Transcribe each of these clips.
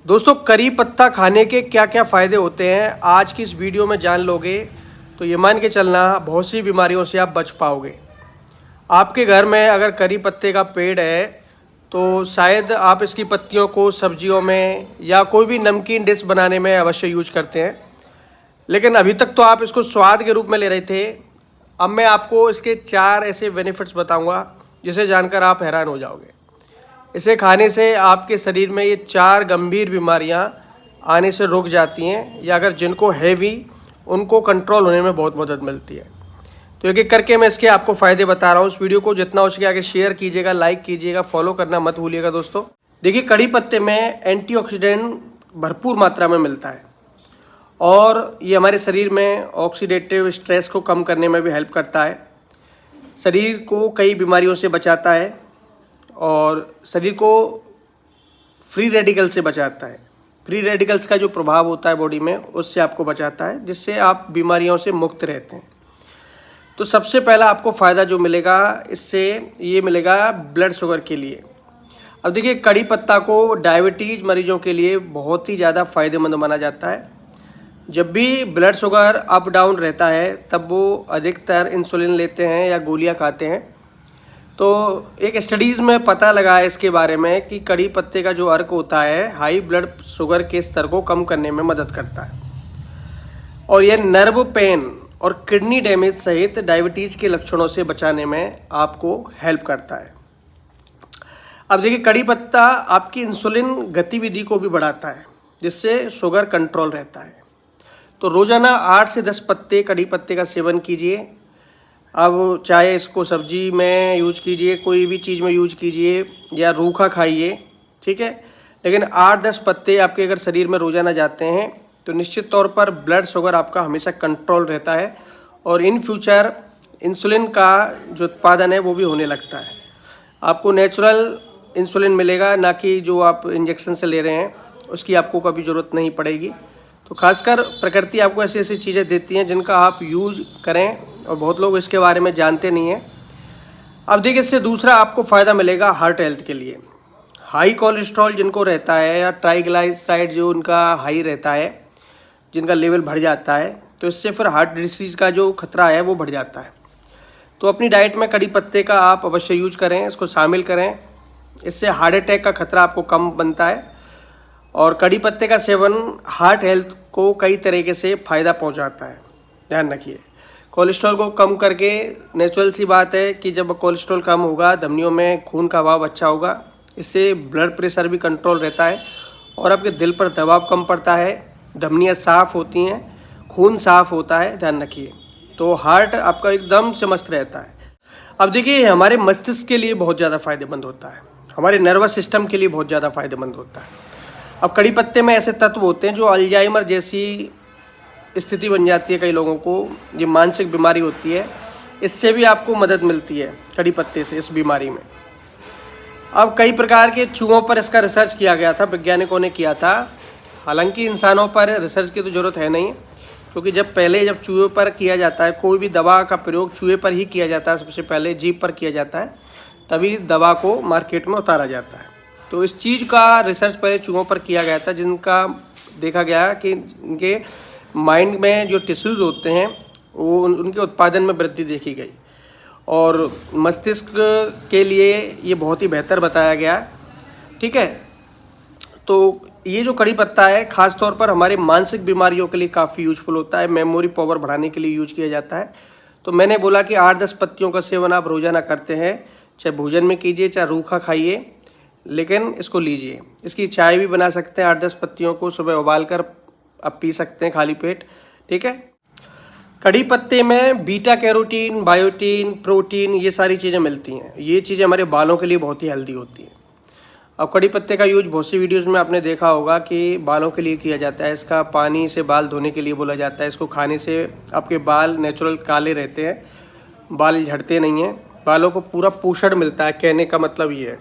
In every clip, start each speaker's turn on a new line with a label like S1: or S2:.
S1: दोस्तों, करी पत्ता खाने के क्या क्या फ़ायदे होते हैं आज की इस वीडियो में जान लोगे तो ये मान के चलना बहुत सी बीमारियों से आप बच पाओगे। आपके घर में अगर करी पत्ते का पेड़ है तो शायद आप इसकी पत्तियों को सब्जियों में या कोई भी नमकीन डिश बनाने में अवश्य यूज करते हैं, लेकिन अभी तक तो आप इसको स्वाद के रूप में ले रहे थे। अब मैं आपको इसके 4 ऐसे बेनिफिट्स बताऊंगा जिसे जानकर आप हैरान हो जाओगे। इसे खाने से आपके शरीर में ये 4 गंभीर बीमारियां आने से रुक जाती हैं, या अगर जिनको है भी उनको कंट्रोल होने में बहुत मदद मिलती है। तो एक एक करके मैं इसके आपको फ़ायदे बता रहा हूँ। इस वीडियो को जितना हो सके आगे शेयर कीजिएगा, लाइक कीजिएगा, फॉलो करना मत भूलिएगा। दोस्तों देखिए, कड़ी पत्ते में एंटीऑक्सीडेंट भरपूर मात्रा में मिलता है और ये हमारे शरीर में ऑक्सीडेटिव स्ट्रेस को कम करने में भी हेल्प करता है, शरीर को कई बीमारियों से बचाता है और शरीर को फ्री रेडिकल से बचाता है। फ्री रेडिकल्स का जो प्रभाव होता है बॉडी में, उससे आपको बचाता है, जिससे आप बीमारियों से मुक्त रहते हैं। तो सबसे पहला आपको फ़ायदा जो मिलेगा इससे, ये मिलेगा ब्लड शुगर के लिए। अब देखिए, कड़ी पत्ता को डायबिटीज़ मरीजों के लिए बहुत ही ज़्यादा फ़ायदेमंद माना जाता है। जब भी ब्लड शुगर अप डाउन रहता है तब वो अधिकतर इंसुलिन लेते हैं या गोलियां खाते हैं। तो एक स्टडीज़ में पता लगा है इसके बारे में कि कड़ी पत्ते का जो अर्क होता है हाई ब्लड शुगर के स्तर को कम करने में मदद करता है और यह नर्व पेन और किडनी डैमेज सहित डायबिटीज़ के लक्षणों से बचाने में आपको हेल्प करता है। अब देखिए, कड़ी पत्ता आपकी इंसुलिन गतिविधि को भी बढ़ाता है, जिससे शुगर कंट्रोल रहता है। तो रोज़ाना 8 से 10 पत्ते कड़ी पत्ते का सेवन कीजिए। अब चाहे इसको सब्जी में यूज कीजिए, कोई भी चीज़ में यूज कीजिए, या रूखा खाइए, ठीक है। लेकिन 8-10 पत्ते आपके अगर शरीर में रोज़ाना जाते हैं तो निश्चित तौर पर ब्लड शुगर आपका हमेशा कंट्रोल रहता है और इन फ्यूचर इंसुलिन का जो उत्पादन है वो भी होने लगता है। आपको नेचुरल इंसुलिन मिलेगा, ना कि जो आप इंजेक्शन से ले रहे हैं उसकी आपको कभी ज़रूरत नहीं पड़ेगी। तो खासकर प्रकृति आपको ऐसी ऐसी चीज़ें देती हैं जिनका आप यूज़ करें, और बहुत लोग इसके बारे में जानते नहीं हैं। अब देखिए, इससे दूसरा आपको फ़ायदा मिलेगा हार्ट हेल्थ के लिए। हाई कोलेस्ट्रॉल जिनको रहता है या ट्राइग्लाइसराइड जो उनका हाई रहता है, जिनका लेवल बढ़ जाता है, तो इससे फिर हार्ट डिसीज़ का जो खतरा है वो बढ़ जाता है। तो अपनी डाइट में कड़ी पत्ते का आप अवश्य यूज करें, इसको शामिल करें। इससे हार्ट अटैक का खतरा आपको कम बनता है और कड़ी पत्ते का सेवन हार्ट हेल्थ को कई तरीके से फ़ायदा पहुंचाता है। ध्यान रखिए, कोलेस्ट्रॉल को कम करके, नेचुरल सी बात है कि जब कोलेस्ट्रॉल कम होगा धमनियों में खून का बहाव अच्छा होगा, इससे ब्लड प्रेशर भी कंट्रोल रहता है और आपके दिल पर दबाव कम पड़ता है, धमनियाँ साफ़ होती हैं, खून साफ़ होता है। ध्यान रखिए, तो हार्ट आपका एकदम से मस्त रहता है। अब देखिए, हमारे मस्तिष्क के लिए बहुत ज़्यादा फ़ायदेमंद होता है, हमारे नर्वस सिस्टम के लिए बहुत ज़्यादा फ़ायदेमंद होता है। अब कड़ी पत्ते में ऐसे तत्व होते हैं जो अल्जाइमर जैसी स्थिति बन जाती है, कई लोगों को ये मानसिक बीमारी होती है, इससे भी आपको मदद मिलती है कड़ी पत्ते से, इस बीमारी में। अब कई प्रकार के चूहों पर इसका रिसर्च किया गया था, वैज्ञानिकों ने किया था। हालांकि इंसानों पर रिसर्च की तो ज़रूरत है नहीं, क्योंकि जब चूहे पर किया जाता है, कोई भी दवा का प्रयोग चूहे पर ही किया जाता है, सबसे पहले जीभ पर किया जाता है, तभी दवा को मार्केट में उतारा जाता है। तो इस चीज़ का रिसर्च पहले चूहों पर किया गया था, जिनका देखा गया कि इनके माइंड में जो टिश्यूज़ होते हैं वो उनके उत्पादन में वृद्धि देखी गई और मस्तिष्क के लिए ये बहुत ही बेहतर बताया गया, ठीक है। तो ये जो कड़ी पत्ता है ख़ास तौर पर हमारे मानसिक बीमारियों के लिए काफ़ी यूजफुल होता है, मेमोरी पावर बढ़ाने के लिए यूज किया जाता है। तो मैंने बोला कि 8-10 पत्तियों का सेवन आप रोज़ाना करते हैं, चाहे भोजन में कीजिए चाहे रूखा खाइए, लेकिन इसको लीजिए। इसकी चाय भी बना सकते हैं, 8-10 पत्तियों को सुबह उबाल कर आप पी सकते हैं खाली पेट, ठीक है। कड़ी पत्ते में बीटा कैरोटीन, बायोटीन, प्रोटीन, ये सारी चीज़ें मिलती हैं। ये चीज़ें हमारे बालों के लिए बहुत ही हेल्दी होती हैं। अब कड़ी पत्ते का यूज बहुत सी वीडियोस में आपने देखा होगा कि बालों के लिए किया जाता है। इसका पानी से बाल धोने के लिए बोला जाता है। इसको खाने से आपके बाल नेचुरल काले रहते हैं, बाल झड़ते नहीं हैं, बालों को पूरा पोषण मिलता है, कहने का मतलब ये है।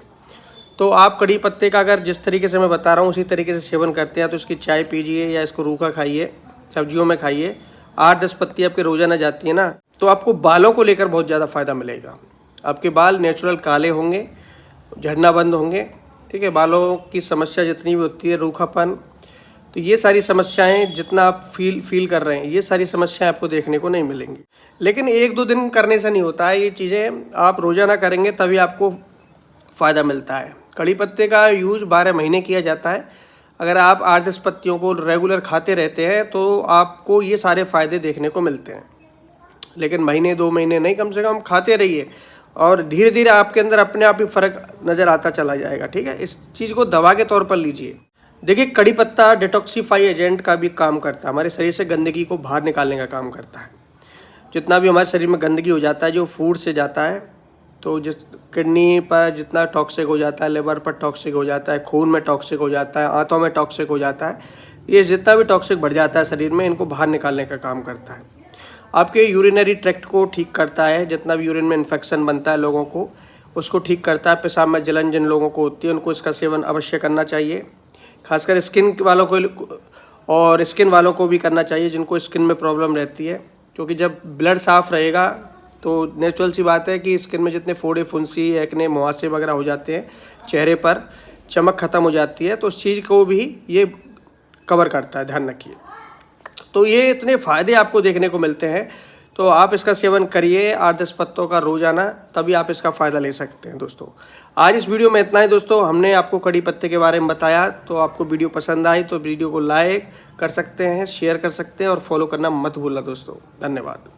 S1: तो आप कड़ी पत्ते का अगर जिस तरीके से मैं बता रहा हूँ उसी तरीके से सेवन करते हैं तो इसकी चाय पीजिए या इसको रूखा खाइए, सब्जियों में खाइए। 8-10 पत्ती आपके रोज़ाना जाती है ना, तो आपको बालों को लेकर बहुत ज़्यादा फ़ायदा मिलेगा। आपके बाल नेचुरल काले होंगे, झड़ना बंद होंगे, ठीक है। बालों की समस्या जितनी भी होती है, रूखापन, तो ये सारी समस्याएं जितना आप फील कर रहे हैं, ये सारी समस्याएं आपको देखने को नहीं मिलेंगी। लेकिन 1-2 दिन करने से नहीं होता है, ये चीज़ें आप रोज़ाना करेंगे तभी आपको फ़ायदा मिलता है। कड़ी पत्ते का यूज़ 12 महीने किया जाता है। अगर आप 8-10 पत्तियों को रेगुलर खाते रहते हैं तो आपको ये सारे फ़ायदे देखने को मिलते हैं। लेकिन महीने 2 महीने नहीं, कम से कम खाते रहिए और धीरे धीरे आपके अंदर अपने आप ही फ़र्क नज़र आता चला जाएगा। ठीक है, इस चीज़ को दवा के तौर पर लीजिए। देखिए, कड़ी पत्ता डिटॉक्सिफाई एजेंट का भी काम करता है, हमारे शरीर से गंदगी को बाहर निकालने का काम करता है। जितना भी हमारे शरीर में गंदगी हो जाता है जो फूड से जाता है, तो जिस किडनी पर जितना टॉक्सिक हो जाता है, लिवर पर टॉक्सिक हो जाता है, खून में टॉक्सिक हो जाता है, आंतों में टॉक्सिक हो जाता है, ये जितना भी टॉक्सिक बढ़ जाता है शरीर में, इनको बाहर निकालने का काम करता है। आपके यूरिनरी ट्रैक्ट को ठीक करता है, जितना भी यूरिन में इन्फेक्शन बनता है लोगों को, उसको ठीक करता है। पेशाब में जलन जिन लोगों को होती है उनको इसका सेवन अवश्य करना चाहिए। खासकर स्किन वालों को, और स्किन वालों को भी करना चाहिए जिनको स्किन में प्रॉब्लम रहती है, क्योंकि जब ब्लड साफ़ रहेगा तो नेचुरल सी बात है कि स्किन में जितने फोड़े, फुंसी, एक्ने, मुहासे वगैरह हो जाते हैं, चेहरे पर चमक ख़त्म हो जाती है, तो उस चीज़ को भी ये कवर करता है, ध्यान रखिए। तो ये इतने फ़ायदे आपको देखने को मिलते हैं, तो आप इसका सेवन करिए 8-10 पत्तों का रोज़ाना, तभी आप इसका फ़ायदा ले सकते हैं। दोस्तों, आज इस वीडियो में इतना ही। दोस्तों, हमने आपको कड़ी पत्ते के बारे में बताया, तो आपको वीडियो पसंद आई तो वीडियो को लाइक कर सकते हैं, शेयर कर सकते हैं और फॉलो करना मत भूलना। दोस्तों, धन्यवाद।